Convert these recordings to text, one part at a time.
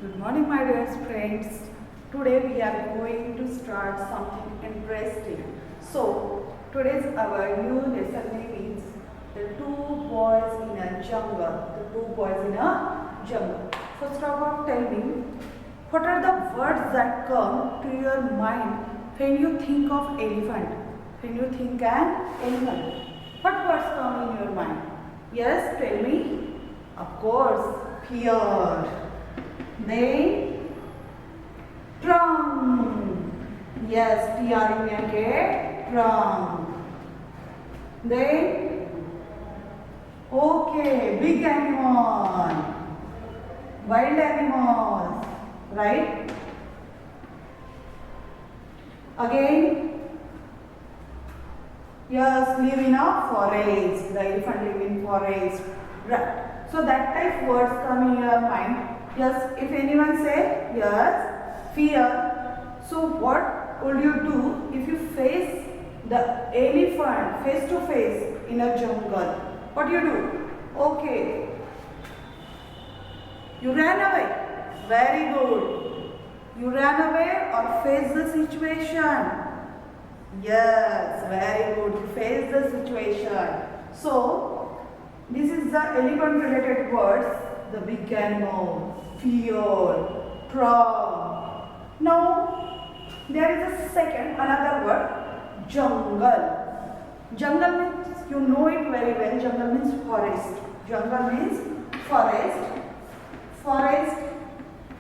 Good morning, my dear friends. Today we are going to start something interesting. So, today's our new lesson name is The Two Boys in a Jungle. The Two Boys in a Jungle. First of all, tell me, what are the words that come to your mind when you think of elephant? When you think an elephant, what words come in your mind? Yes, tell me. Of course, fear. Then trunk. Yes, T-R-U-N-K, trunk. Then okay, big animal, wild animals, right? Again, yes, live in a forest. The elephant live in forest, right? So that type words come in your mind. Yes, if anyone say yes, fear. So what would you do if you face the elephant face to face in a jungle? What do you do? Okay, you ran away. Very good. You ran away or face the situation? Yes, very good. You face the situation. So this is the elephant related words. The big animal, fear, trunk. Now there is another word, jungle. Jungle means, you know it very well, jungle means forest. Jungle means forest. Forest,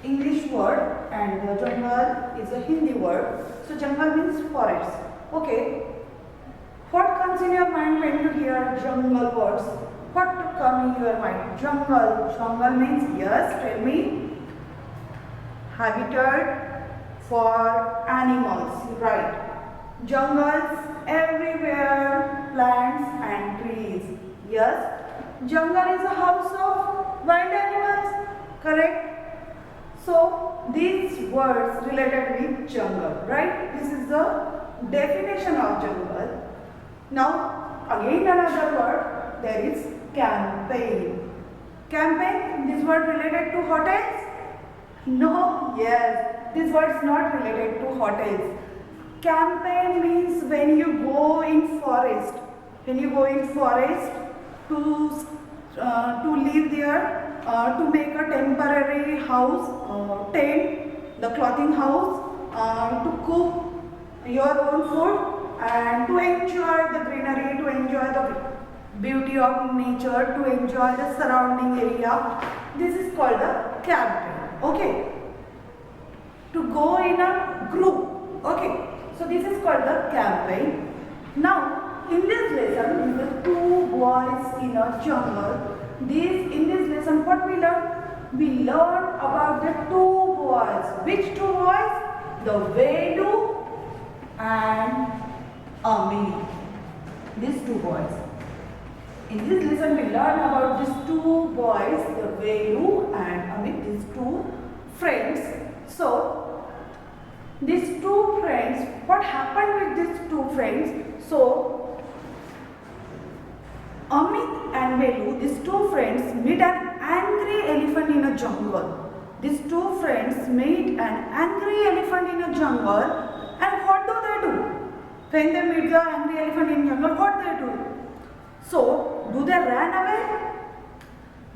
English word, and the jungle is a Hindi word. So jungle means forest. Okay. What comes in your mind when you hear jungle words? What come in your mind? Jungle. Jungle means, yes, tell me. Habitat for animals, right? Jungles everywhere, plants and trees. Yes, jungle is a house of wild animals, correct? So these words related with jungle, right? This is the definition of jungle. Now again another word, there is campaign. Campaign, this word related to hotels? No, yes, this word is not related to hotels. Campaign means when you go in forest. When you go in forest to live there, to make a temporary house, tent, the clothing house, to cook your own food and to enjoy the greenery, to enjoy the beauty of nature, to enjoy the surrounding area. This is called a campaign. Okay. To go in a group. Okay. So this is called the campaign. Now in this lesson, the two boys in a jungle. In this lesson, what we learn? We learn about the two boys. Which two boys? The Velu and Amit. These two boys. In this lesson, we learn about these two boys, the Velu and Amit, these two friends. So, these two friends, what happened with these two friends? So, Amit and Velu, these two friends meet an angry elephant in a jungle. These two friends meet an angry elephant in a jungle, and what do? When they meet the angry elephant in jungle, what they do? So, do they run away?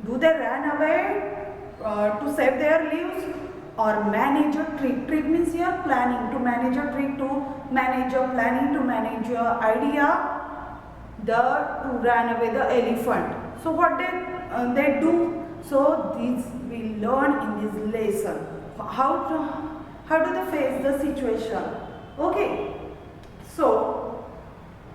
Do they run away to save their lives or manage a trick? Trick means you are planning to manage a trick, to manage a planning, to manage your idea, to run away the elephant. So, what they do? So, this we learn in this lesson. How do they face the situation? Okay. So,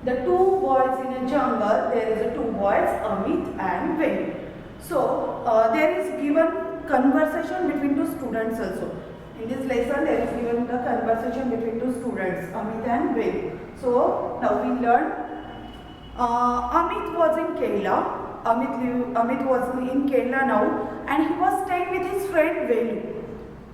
the two boys in a jungle, there is a two boys, Amit and Velu. So, there is given conversation between two students also. In this lesson, there is given the conversation between two students, Amit and Velu. So, now we learn. Amit was in Kerala. Amit was in Kerala now, and he was staying with his friend Velu.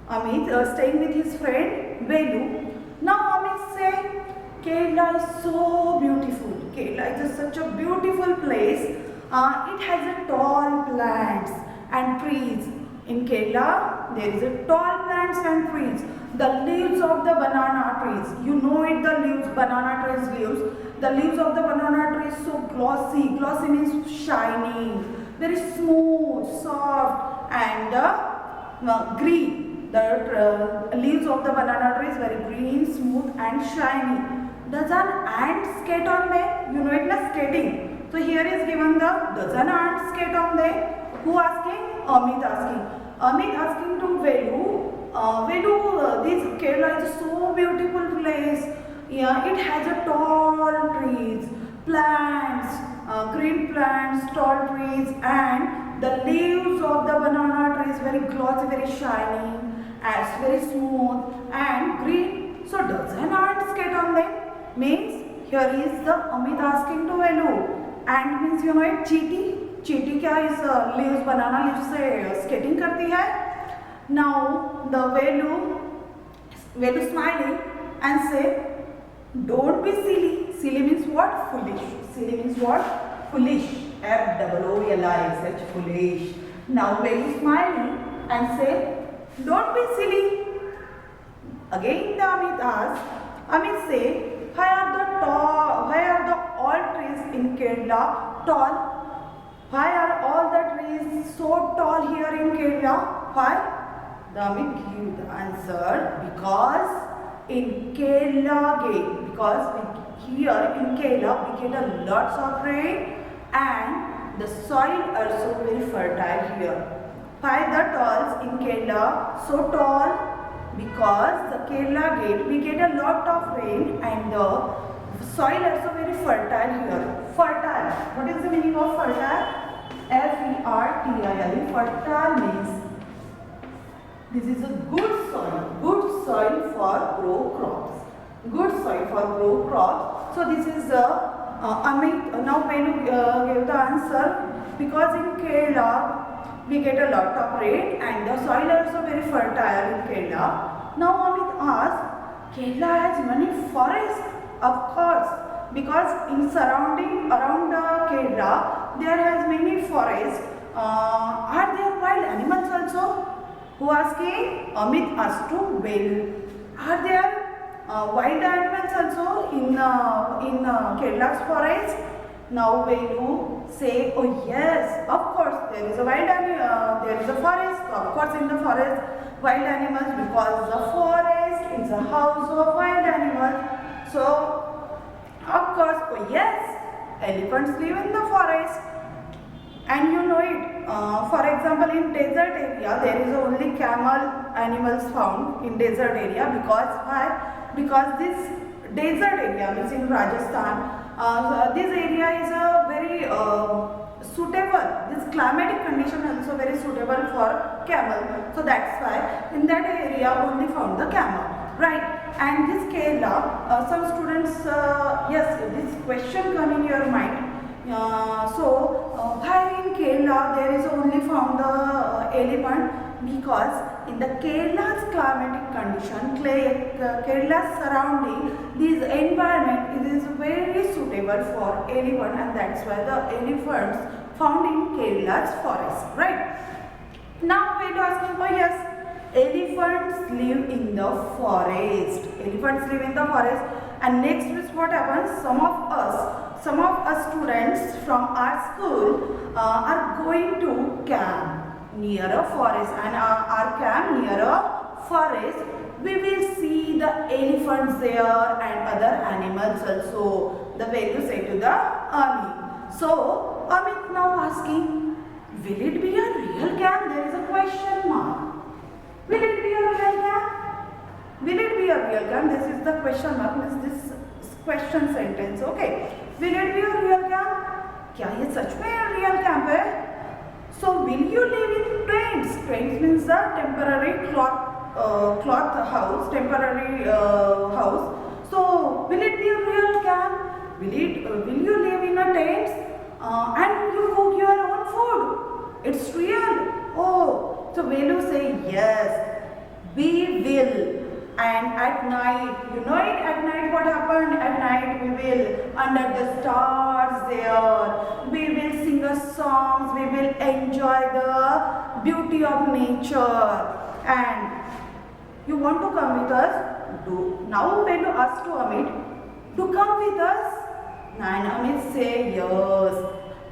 Amit staying with his friend Velu. Now Amit say, Kerala is so beautiful. Kerala is such a beautiful place. It has a tall plants and trees. In Kerala, there is a tall plants and trees. The leaves of the banana trees. You know it, the leaves, banana trees leaves. The leaves of the banana tree is so glossy. Glossy means shiny, very smooth, soft, and green. The leaves of the banana tree is very green, smooth, and shiny. Does an ant skate on them? You know it, na, skating. So here is given the does an ant skate on them? Who asking? Amit asking. Amit asking to Velu. Velu, this Kerala is so beautiful place. Yeah, it has a tall trees, plants, green plants, tall trees, and the leaves of the banana tree is very glossy, very shiny, and very smooth and green. So does an ant skate on them? Means here is the Amit asking to Velu. Ant means you know it, चींटी. चींटी क्या इस leaves बनाना leaves से skating करती है. Now the Velu smiling and say, don't be silly. Silly means what? Foolish. Silly means what? Foolish. Foolish. Foolish. Now Velu smiling and say, don't be silly. Again the Amit asks. Amit say, why are the all trees in Kerala tall? Why are all the trees so tall here in Kerala? Why? The Amit give the answer, because in Kerala, here in Kerala we get a lots of rain and the soil also very fertile here. Why the talls in Kerala so tall? Because the Kerala gate we get a lot of rain and the soil also very fertile here. Fertile. What is the meaning of fertile? Fertile. Fertile means this is a good soil for grow crops. Good soil for grow crops. So this is Amit. Now Velu gave the answer, because in Kerala we get a lot of rain and the soil also very fertile in Kerala. Now Amit asks, Kerala has many forests. Of course, because in surrounding around Kerala there has many forests. Are there wild animals also? Who asking? Amit asked to Velu. Are there wild animals also in Kerala's forest? Now Velu say, oh yes, of course there is a there is a forest. Of course in the forest wild animals, because the forest is a house of wild animals. So of course, oh yes, elephants live in the forest. And you know it, for example in desert area there is only camel animals found in desert area. Because why? Because this desert area means in Rajasthan, this area is a very suitable, this climatic condition also very suitable for camel. So that's why in that area only found the camel, right? And this Kerala, some students, yes, this question come in your mind. Why in Kerala there is only found the elephant? Because in the Kerala's climatic condition, Kerala's surrounding, this environment is very suitable for elephant, and that's why the elephants found in Kerala's forest, right? Now we are asking for yes, elephants live in the forest. Elephants live in the forest. And next is what happens, some of us students from our school are going to camp near a forest, and our camp near a forest, we will see the elephants there and other animals also. The Velu said to the Amit. So Amit now asking, will it be a real camp? There is a question mark. Will it be a real camp? Will it be a real camp? This is the question mark, means this question sentence, okay. Will it be a real camp? क्या ये सच में real camp है? So will you live in tents? Tents means the temporary cloth house, temporary house. So will it be a real camp? Will you live in a tent and you cook your own food? It's real. Oh, so Velu say yes, we will. And at night, you know it, at night what happened? At night we will, under the stars there, we will sing a songs, we will enjoy the beauty of nature. and you want to come with us? Do. Now when you ask to Amit to come with us, and Amit say yes,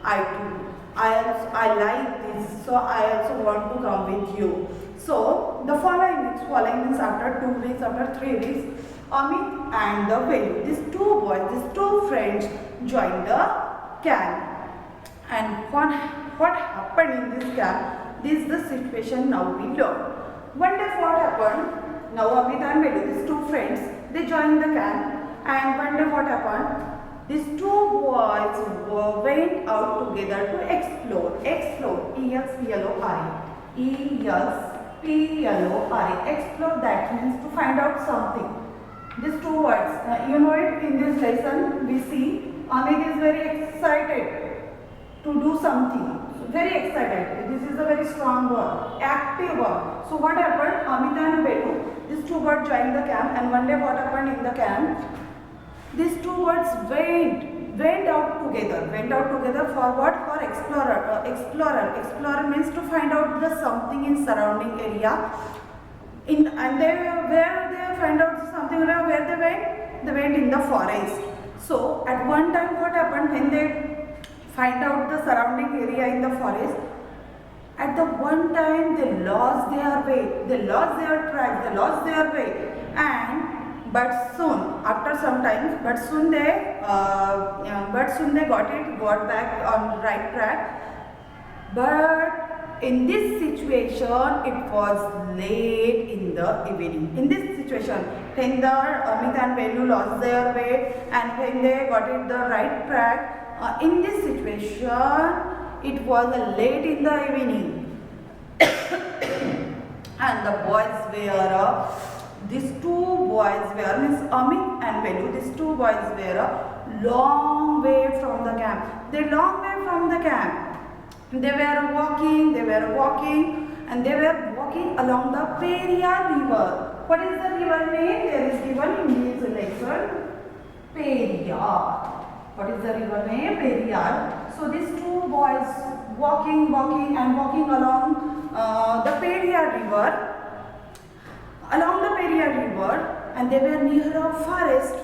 I too. I like this, so I also want to come with you. So the following means after 2 weeks, after 3 weeks, Amit and the Velu, these two boys, these two friends joined the camp. And what happened in this camp? This is the situation now we learn. One day what happened? Now Amit and Velu, these two friends, they joined the camp. And one day what happened? These two boys went out together to explore. Explore. E-X-P-L-O-R-E. E-X-P-L-O-R-E. Explore, that means to find out something. These two words. You know it, in this lesson we see Amit is very excited to do something. So very excited. This is a very strong word. Active word. So what happened? Amit and Velu, these two words joined the camp, and one day what happened in the camp? These two words went out together. Went out together for what? For explorer. Explorer means to find out the something in surrounding area. And where they find out something, where they went? They went in the forest. So at one time what happened when they find out the surrounding area in the forest? At the one time they lost their way. They lost their track. They lost their way. But soon, after some time, but soon they got back on right track. But in this situation, it was late in the evening. In this situation, when the Amit and Velu lost their way, and when they got it the right track, in this situation, it was late in the evening, and the boys were. These two boys were, means Amit and Velu, these two boys were a long way from the camp. They long way from the camp. They were walking, and they were walking along the Periyar river. What is the river name? There is given in this lesson, Periyar. What is the river name? Periyar. So these two boys walking along the Periyar river. Along the Periyar river, and they were near a forest.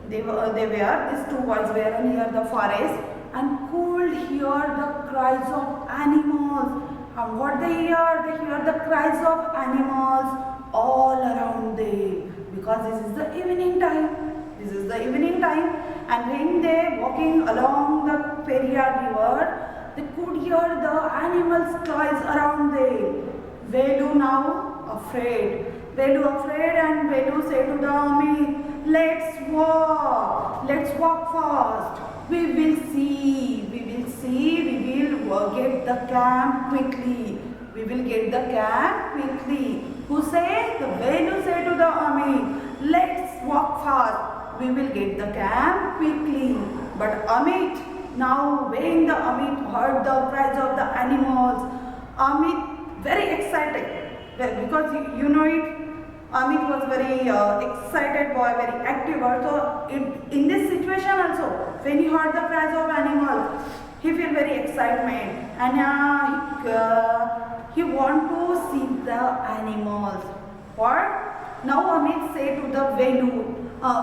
These two boys were near the forest and could hear the cries of animals. And what they hear? They hear the cries of animals all around them, because this is the evening time. And when they walking along the Periyar river, they could hear the animals' cries around them. Velu now afraid. And Velu said to the Amit, let's walk fast. We will get the camp quickly. Who said? The Velu said to the Amit, let's walk fast. We will get the camp quickly. But Amit, now when the Amit heard the cries of the animals, Amit very excited. Because you know it, Amit was very excited boy, very active boy. So in this situation also, when he heard the cries of animals, he feel very excitement, and he want to see the animals. What? Now Amit say to the Velu,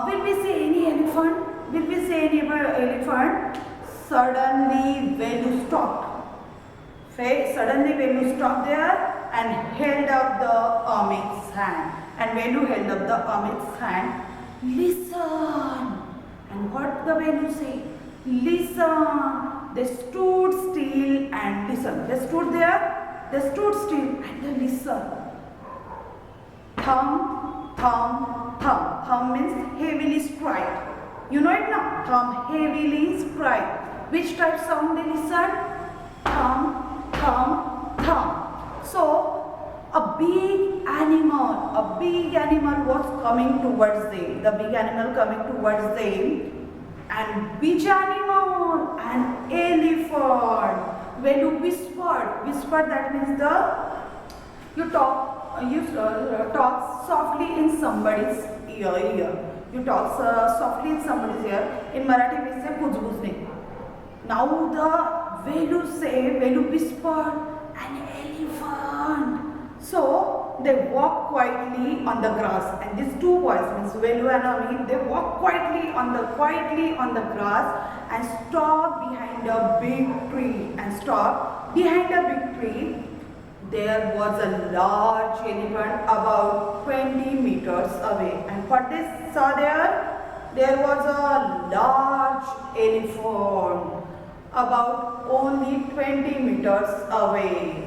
will we see any elephant? Suddenly Velu stopped. There and held up the Amit's hand. And Velu held up the Amit's hand. Listen. And what the Velu say? Listen. They stood still and listened. They stood there. They stood still and they listened. Thumb, thumb, thumb. Thumb means heavily strike. You know it now? Thumb heavily strike. Which type sound they listen? Thumb, thumb, thumb. So a big animal was coming towards them. The big animal coming towards them. And which animal? An elephant. When you whisper, that means you talk softly in somebody's ear. You talk softly in somebody's ear. In Marathi we say kujbuzne. Now the Velu whispered, an elephant. So they walk quietly on the grass, and these two boys, means Velu and Ami, they walk quietly on the grass and stop behind a big tree. There was a large elephant about 20 meters away. And what they saw there? There was a large elephant about only 20 meters away.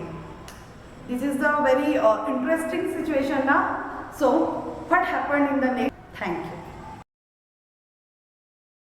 This is a very interesting situation now. So, what happened in the next? Thank you.